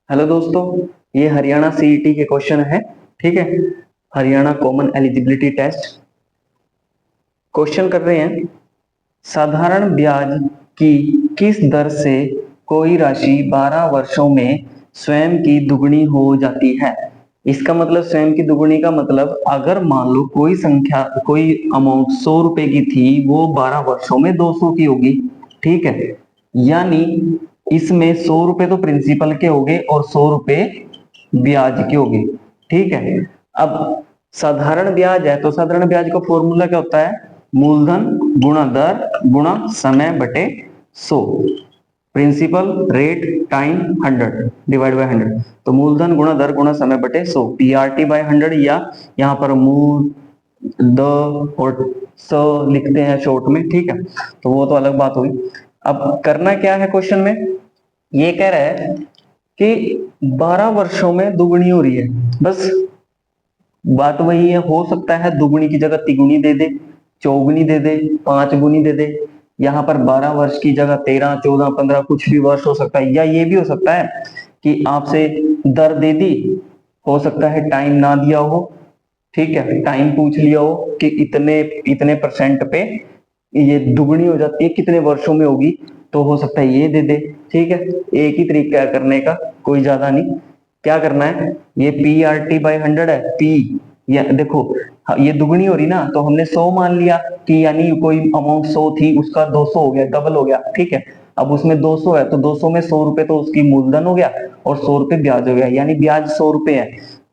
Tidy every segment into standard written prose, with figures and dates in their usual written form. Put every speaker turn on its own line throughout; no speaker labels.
Hello दोस्तों, ये Haryana CET के क्वेश्चन है। ठीक है, Haryana common eligibility test question कर रहे हैं। साधारण ब्याज की किस दर से कोई राशि 12 वर्षों में स्वयं की दुगनी हो जाती है। इसका मतलब स्वयं की दुगनी का मतलब अगर मान लो कोई संख्या कोई अमाउंट 100 रुपए की थी, वो 12 वर्षों में 200 की होगी। ठीक है, यानी इसमें 100 रुपए तो प्रिंसिपल के हो गए और 100 रुपए ब्याज के हो गए। ठीक है, अब साधारण ब्याज है तो साधारण ब्याज का फॉर्मूला क्या होता है? मूलधन गुणा दर गुणा समय बटे 100। Principal rate time 100 divide by 100। तो मूलधन गुणा दर गुणा समय बटे 100 पीआरटी बाय 100, या यहाँ पर मूल द और स लिखते हैं शॉर्ट में। ठीक है, तो वो तो अलग बात हुई। अब करना क्या है क्वेश्चन में, ये कह रहा है कि 12 वर्षों में दुगनी हो रही है। बस बात वही है, हो सकता है दुगुनी की जगह तिगुनी दे दे, चौगुनी दे दे, 5 गुनी दे दे। यहाँ पर 12 वर्ष की जगह 13 14 15 कुछ भी वर्ष हो सकता है, या ये भी हो सकता है कि आपसे दर दे दी, हो सकता है टाइम ना दिया हो। ठीक है, टाइम पूछ लिया हो कि इतने इतने परसेंट पे ये दुगनी हो जाती है, कितने वर्षों में होगी, तो हो सकता है ये दे दे। ठीक है, एक ही तरीका है करने का, कोई ज्यादा नहीं। क्या करना है, ये पी आर टी बाई 100 है। पी या देखो, ये दुगनी हो रही ना, तो हमने 100 मान लिया कि यानी कोई अमाउंट 100 थी, उसका 200 हो गया, डबल हो गया। ठीक है, अब उसमें 200 है तो 200 में 100 रुपए तो उसकी मूलधन हो गया और 100 रुपए ब्याज हो गया, यानी ब्याज 100 रुपए है।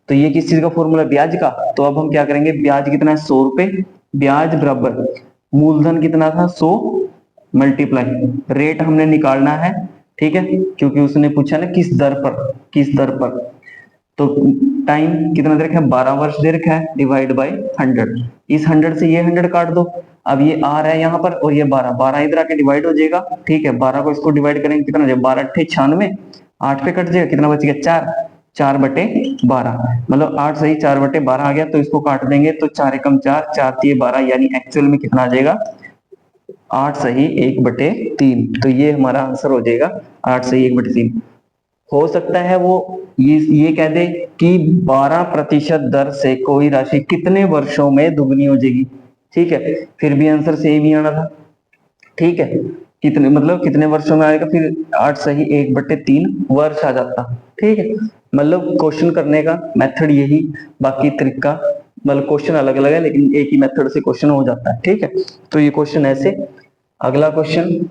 तो ये किस चीज का फॉर्मूला? ब्याज का। तो अब हम क्या करेंगे, ब्याज कितना है? 100 रुपए। ब्याज बराबर मूलधन कितना था? 100 मल्टीप्लाई रेट हमने निकालना है। ठीक है, क्योंकि उसने पूछा ना किस दर पर, किस दर पर। तो टाइम कितना दे रखा है? 12 वर्ष दे रखा है, डिवाइड बाय 100। इस 100 से ये 100 काट दो। अब ये आर है यहाँ पर और ये 12 12 इधर आके डिवाइड हो जाएगा। ठीक है, 12 को इसको डिवाइड करेंगे कितना हो जाएगा? 12 अट्ठे 96, 8 पे कट जाएगा, कितना बच गया? 4 4 बटे 12, मतलब 8 सही 4 बटे 12 आ गया। तो इसको काट देंगे तो 4 एकम 4 4 तिये 12, यानी एक्चुअल में कितना आ जाएगा? 8 सही 1/3। तो ये हमारा आंसर हो जाएगा 8 सही 1/3। हो सकता है वो ये कह दे कि 12% दर से कोई राशि कितने वर्षों में दुगनी हो जाएगी। ठीक है, फिर भी आंसर सेम ही आना था। ठीक है, कितने मतलब कितने वर्षों में आएगा? फिर 8 सही 1/3 वर्ष आ जाता। ठीक है, मतलब क्वेश्चन करने का मेथड यही, बाकी तरीका मतलब क्वेश्चन अलग अलग है लेकिन एक ही मेथड से क्वेश्चन हो जाता है। ठीक है, तो ये क्वेश्चन ऐसे। अगला क्वेश्चन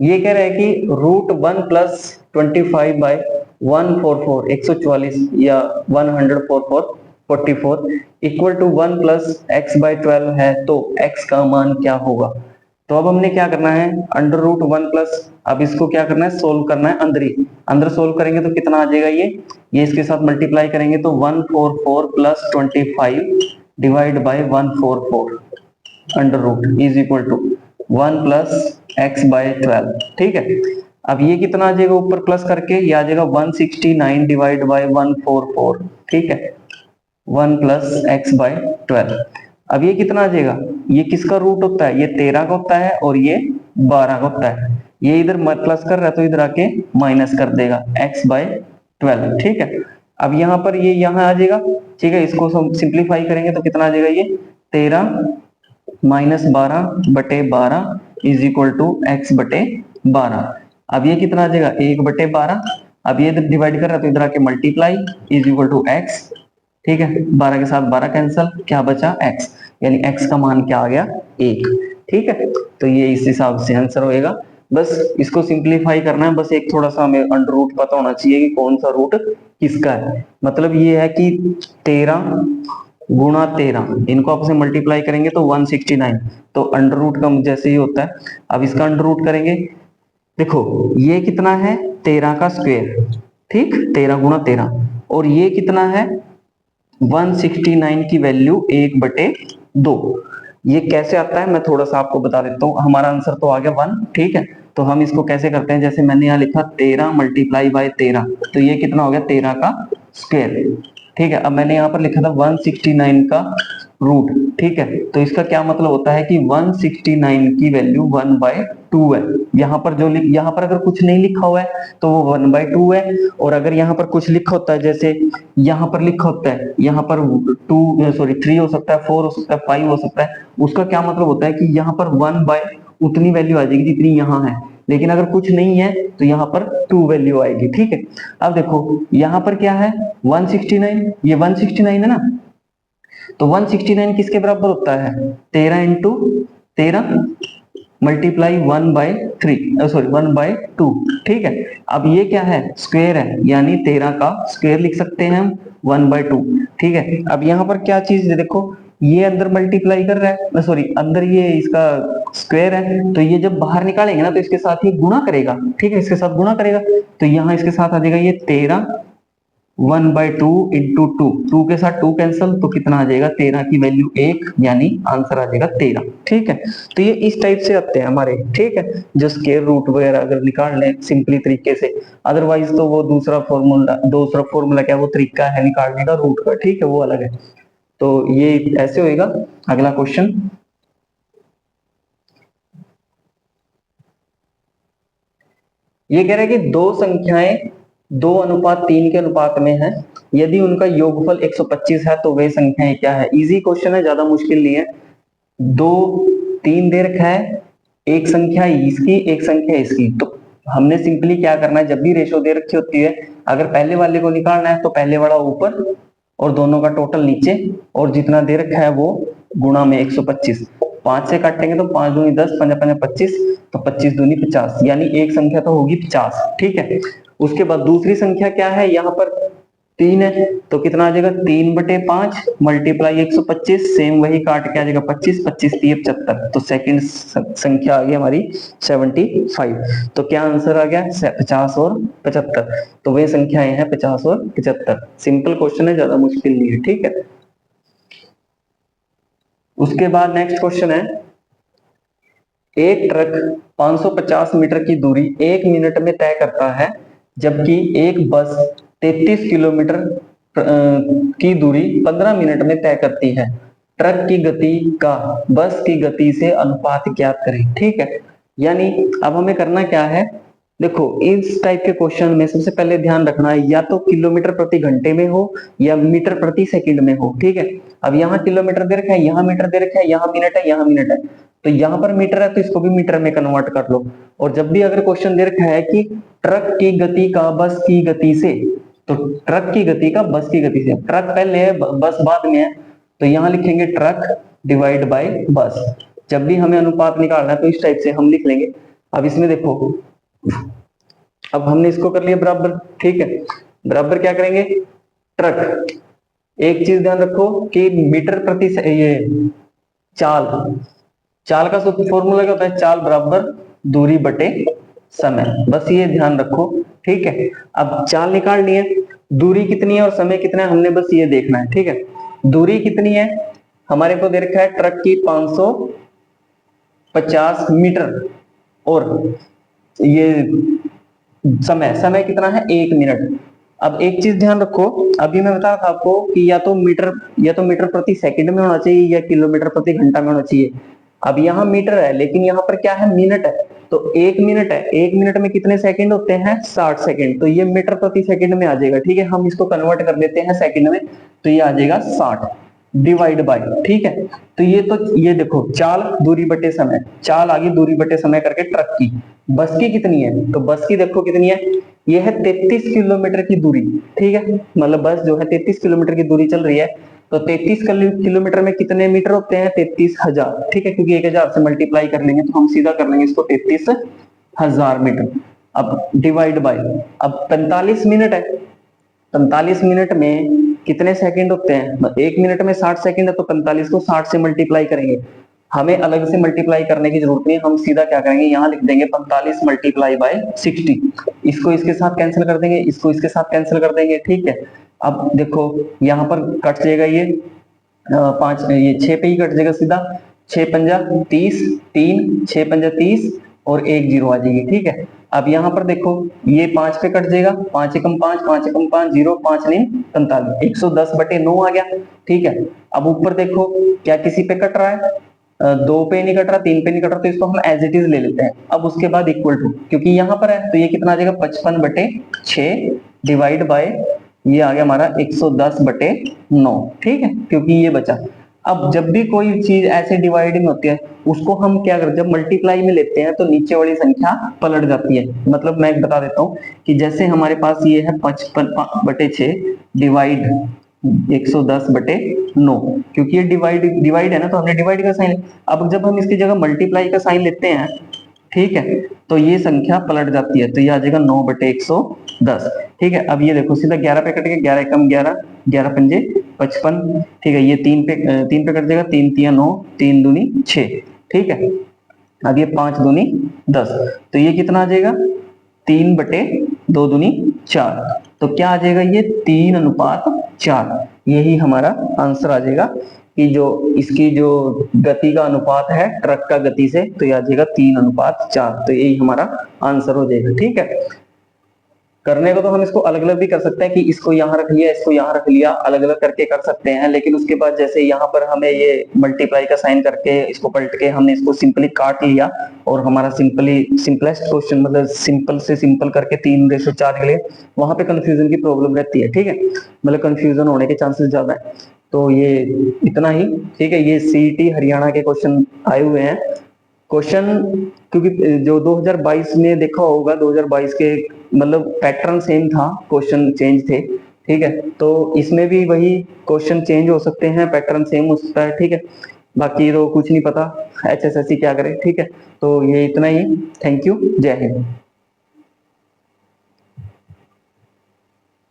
ये कह रहा है कि √1 + 25/144 144 या 144 इक्वल टू 1 + x/12 है, तो x का मान क्या होगा? तो अब हमने क्या करना है, √1 प्लस, अब इसको क्या करना है? सोल्व करना है अंदर ही। अंदर सोल्व करेंगे तो कितना आ जाएगा? ये इसके साथ मल्टीप्लाई करेंगे तो 144 + 25 divide by 144 √ is equal to 1 + x/12। ठीक है, अब ये कितना आ जाएगा? ऊपर प्लस करके ये आ जाएगा 169 डिवाइड बाय 144। ठीक है, 1 + x/12। अब ये कितना आ जाएगा? ये किसका रूट होता है? ये 13 का होता है और ये 12 का होता है। ये इधर प्लस कर रहा है तो इधर आके माइनस कर देगा x/12। ठीक है, अब यहाँ पर ये यहाँ आ जाएगा। ठीक है, इसको हम सिंप्लीफाई करेंगे तो कितना आ जाएगा? ये 13 -12/12 इज इक्वल टू x/12। अब ये कितना आ जाएगा? 1/12। अब ये इधर डिवाइड कर रहा है तो इधर आके multiply is equal to x। ठीक है, 12 के साथ 12 कैंसल, क्या बचा? x, यानी x का मान क्या आ गया? 1। ठीक है, तो ये इस हिसाब से आंसर होएगा। बस इसको सिंप्लीफाई करना है, बस एक थोड़ा सा हमें अंडर रूट पता होना चाहिए कि कौन सा रूट किसका है। मतलब ये है कि 13 गुणा 13, इनको आपस में मल्टीप्लाई करेंगे तो 169, तो अंडर रूट का जैसे ही होता है। अब इसका अंडर रूट करेंगे, देखो ये कितना है? 13 का स्क्वायर। ठीक, 13 गुणा 13, और ये कितना है? 169 की वैल्यू 1/2। ये कैसे आता है मैं थोड़ा सा आपको बता देता हूँ। हमारा आंसर तो आ गया 1। ठीक है, तो हम इसको कैसे करते हैं, जैसे मैंने यहाँ लिखा 13 × 13, तो ये कितना हो गया? 13 का स्क्वायर। ठीक है, अब मैंने यहाँ पर लिखा था 169 का रूट, ठीक है। तो इसका क्या मतलब होता है कि 169 की वैल्यू 1/2 है। यहाँ पर यहाँ पर अगर कुछ नहीं लिखा हुआ है तो वो 1/2 है, और अगर यहाँ पर कुछ लिखा होता है, जैसे यहाँ पर लिखा होता है, यहाँ पर 3 हो सकता है, 4 हो सकता है, 5 हो सकता है, उसका क्या मतलब होता है कि यहाँ पर 1 बाय उतनी वैल्यू आ जाएगी जितनी यहाँ है। लेकिन अगर कुछ नहीं है तो यहाँ पर 2 वैल्यू आएगी, ठीक है। अब देखो यहाँ पर क्या है, 169, ये 169 है ना, तो 169 किसके बराबर होता है, 13 इंटू 13 मल्टीप्लाई 1/2, ठीक है। अब ये क्या है, स्क्वायर है, यानी 13 का स्क्वायर लिख सकते हैं हम 1/2, ठीक है। अब यहाँ पर क्या चीज है, देखो ये अंदर मल्टीप्लाई कर रहा है, सॉरी अंदर ये इसका स्क्वायर है, तो ये जब बाहर निकालेंगे ना तो इसके साथ ये गुणा करेगा, ठीक है, इसके साथ गुणा करेगा, तो यहाँ इसके साथ आ जाएगा ये 13 1/2 इंटू 2 के साथ 2 कैंसल, तो कितना आ जाएगा, 13 की वैल्यू 1, यानी आंसर आ जाएगा 13, ठीक है। तो ये इस टाइप से आते हैं हमारे, ठीक है, जो स्क्वायर रूट वगैरह अगर निकाल लें सिंपली तरीके से, अदरवाइज तो वो दूसरा फॉर्मूला क्या, वो तरीका है निकालने का रूट का, ठीक है, वो अलग है। तो ये ऐसे होएगा। अगला क्वेश्चन, ये कह रहा है कि दो संख्याएं 2:3 के अनुपात में है, यदि उनका योगफल 125 है तो वे संख्याएं क्या है। इजी क्वेश्चन है, ज्यादा मुश्किल नहीं है। 2 3 दे रखा है, एक संख्या इसकी एक संख्या इसकी, तो हमने सिंपली क्या करना है, जब भी रेशो दे रखी होती है, अगर पहले वाले को निकालना है तो पहले वाला ऊपर और दोनों का टोटल नीचे, और जितना दे रखा है वो गुणा में 125। 5 से काटेंगे तो 5 दूनी 10, 5 5 25, तो 25 दूनी 50, यानी एक संख्या तो होगी 50, ठीक है। उसके बाद दूसरी संख्या क्या है, यहाँ पर 3 है, तो कितना आ जाएगा, 3/5 मल्टीप्लाई 125, सेम वही काट के आ जाएगा 25, 25 3 75, तो सेकंड संख्या आ गई हमारी 75। तो क्या आंसर आ गया, 50 और 75, तो वे संख्याएं हैं 50 और 75। सिंपल क्वेश्चन है, ज्यादा मुश्किल नहीं है, ठीक है। उसके बाद नेक्स्ट क्वेश्चन है, एक ट्रक 550 मीटर की दूरी 1 मिनट में तय करता है, जबकि एक बस 33 किलोमीटर की दूरी 15 मिनट में तय करती है। ट्रक की गति का बस की गति से अनुपात ज्ञात करें, ठीक है। यानी अब हमें करना क्या है, देखो इस टाइप के क्वेश्चन में सबसे पहले ध्यान रखना है, या तो किलोमीटर प्रति घंटे में हो या मीटर प्रति सेकंड में हो, ठीक है। अब यहाँ किलोमीटर दे रखा है, यहाँ मीटर दे रखा है, यहाँ मिनट है, यहाँ मिनट है, तो यहाँ पर मीटर है तो इसको भी मीटर में कन्वर्ट कर लो। और जब भी अगर क्वेश्चन दे रखा है कि ट्रक की गति का बस की गति से, तो ट्रक की गति का बस की गति से, ट्रक पहले है बस बाद में है, तो यहाँ लिखेंगे ट्रक डिवाइड बाय बस। जब भी हमें अनुपात निकालना है तो इस टाइप से हम लिख लेंगे। अब इसमें देखो, अब हमने इसको कर लिया बराबर, ठीक है, बराबर क्या करेंगे, ट्रक, एक चीज ध्यान रखो कि मीटर प्रति ये चाल का फॉर्मूला क्या होता है, चाल बराबर दूरी बटे समय, बस ये ध्यान रखो, ठीक है। अब चाल निकालनी है, दूरी कितनी है और समय कितना है, हमने बस ये देखना है, ठीक है। दूरी कितनी है, हमारे को दे रखा है ट्रक की 550 मीटर, और ये समय कितना है, 1 मिनट। अब एक चीज ध्यान रखो, अभी मैं बता रहा था आपको कि या तो मीटर प्रति सेकंड में होना चाहिए या किलोमीटर प्रति घंटा में होना चाहिए। अब यहाँ मीटर है लेकिन यहाँ पर क्या है, मिनट है, तो 1 मिनट है, 1 मिनट में कितने सेकंड होते हैं, 60 सेकंड, तो ये मीटर प्रति सेकंड में आ जाएगा, ठीक है। हम इसको कन्वर्ट कर देते हैं सेकंड में, तो ये आ जाएगा 60 डिवाइड बाय, ठीक है। तो ये देखो चाल दूरी बटे समय, चाल आ गई दूरी बटे समय करके ट्रक की। बस की कितनी है, तो बस की देखो कितनी है, ये है 33 किलोमीटर की दूरी, ठीक है, मतलब बस जो है 33 किलोमीटर की दूरी चल रही है, तो 33 किलोमीटर में कितने मीटर होते हैं, 33,000, ठीक है, क्योंकि 1000 से मल्टीप्लाई कर लेंगे तो हम सीधा कर लेंगे इसको 33,000 मीटर। अब डिवाइड बाय, अब 45 मिनट है, 45 मिनट में कितने सेकंड होते हैं, 1 मिनट में 60 सेकंड है, तो 45 को 60 से मल्टीप्लाई करेंगे, हमें अलग से मल्टीप्लाई करने की जरूरत नहीं है, हम सीधा क्या करेंगे, यहाँ लिख देंगे 45 मल्टीप्लाई बाय 60, इसको इसके साथ कैंसिल कर देंगे, इसको इसके साथ कैंसिल कर देंगे, ठीक है। अब देखो यहाँ पर कट जाएगा ये 5, ये 6 पे ही कट जाएगा सीधा, 6 पंजा 30, 3 6 पंजा 30 और 1 जीरो आ जाएगी, ठीक है। अब यहाँ पर देखो ये 5 पे कट जाएगा, 5 एकम 5, 5 एकम 5 0, 5 नहीं 45, 110/9 आ गया। ठीक है, अब ऊपर देखो क्या किसी पे कट रहा है, 2 पे नहीं कट रहा, 3 पे नहीं कट रहा, तो इसको हम एज इट इज ले लेते हैं। अब उसके बाद इक्वल टू, क्योंकि यहाँ पर है तो ये कितना आ जाएगा 55/6 डिवाइड बाय ये आ गया हमारा 110/9। ठीक है, क्योंकि ये बचा। अब जब भी कोई चीज ऐसे डिवाइडिंग होती है उसको हम क्या करते हैं, जब मल्टीप्लाई में लेते हैं तो नीचे वाली संख्या पलट जाती है। मतलब मैं बता देता हूँ कि जैसे हमारे पास ये है 55/6 डिवाइड 110/9, क्योंकि ये डिवाइड है ना, तो हमने डिवाइड का साइन। अब जब हम इसकी जगह मल्टीप्लाई का साइन लेते हैं, ठीक है, तो ये संख्या पलट जाती है, तो ये आ जाएगा 9/110। ठीक है, अब ये देखो सीधा 11 पे कट गया, 11 एकम 11, 11 पंजे 55। ठीक है, ये 3 पे कट जाएगा, 3 तिया 9, 3 दूनी 6। ठीक है, अब ये 5 दूनी 10, तो ये कितना आ जाएगा 3/2 दूनी 4। तो क्या आ जाएगा ये 3:4। यही हमारा आंसर आ जाएगा कि जो इसकी जो गति का अनुपात है ट्रक का गति से, तो ये आ जाएगा 3:4। तो यही हमारा आंसर हो जाएगा। ठीक है, करने को तो हम इसको अलग अलग भी कर सकते हैं कि इसको यहाँ रख लिया, इसको यहाँ रख लिया, अलग अलग करके कर सकते हैं। लेकिन उसके बाद जैसे यहाँ पर हमें ये मल्टीप्लाई का साइन करके इसको पलट के हमने इसको सिंपली काट लिया, और हमारा सिंपलेस्ट क्वेश्चन मतलब सिंपल से सिंपल करके 3:4 के लिए, वहां पे कंफ्यूजन की प्रॉब्लम रहती है। ठीक है, मतलब कंफ्यूजन होने के चांसेस ज्यादा है। तो ये इतना ही। ठीक है, ये सीईटी हरियाणा के क्वेश्चन आए हुए हैं। क्वेश्चन क्योंकि जो 2022 में देखा होगा, 2022 के मतलब पैटर्न सेम था, क्वेश्चन चेंज थे। ठीक है, तो इसमें भी वही क्वेश्चन चेंज हो सकते हैं, पैटर्न सेम हो सकता है। ठीक है, बाकी तो कुछ नहीं पता एचएसएससी क्या करे। ठीक है, तो ये इतना ही। थैंक यू, जय हिंद।